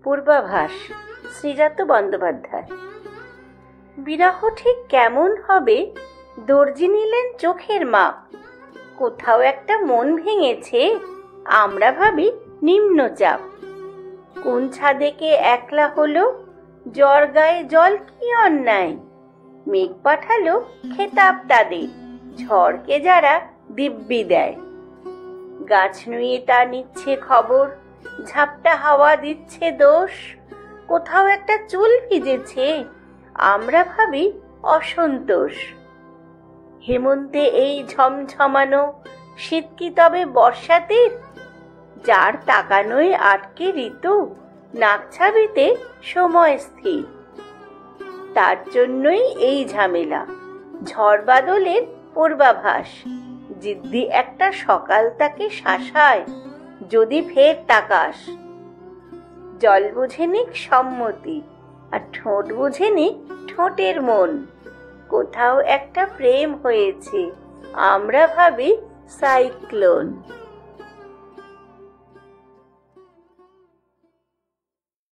পূর্বাভাস, শ্রীজাত বন্দ্যোপাধ্যায়। বিরহ ঠিক কেমন হবে দর্জি নিলেন চোখের মাপ। কোথাও একটা মন ভেঙেছে, আমরা ভাবি নিম্নচাপ। কোন ছাদেকে একলা হলো, জ্বর গায়ে জল কি অন্যায়। মেঘ পাঠালো খেতাব তাদের, ঝড়কে যারা দিব্যি দেয়। গাছ নুয়ে তা নিচ্ছে খবর, ঝাপটা হাওয়া দিচ্ছে দোষ। কোথাও একটা চুল ভিজেছে, আমরা ভাবি অসন্তোষ। হেমন্তে এই ঝমঝমানো শীত কি তবে বর্ষাতে? যার তাকানোয় আটকে ঋতু, নাক ছাবিতে সময় স্থির। তার জন্যই এই ঝামেলা, ঝড় বাদলের পূর্বাভাস। জিদ্দি একটা সকাল তাকে শাসায়, যদি ফের তাকাস। জল বুঝে নিক সম্মতি, আর ঠোঁট বুঝে নিক ঠোঁটের মন। কোথাও একটা প্রেম হয়েছে, আমরা ভাবি সাইক্লোন।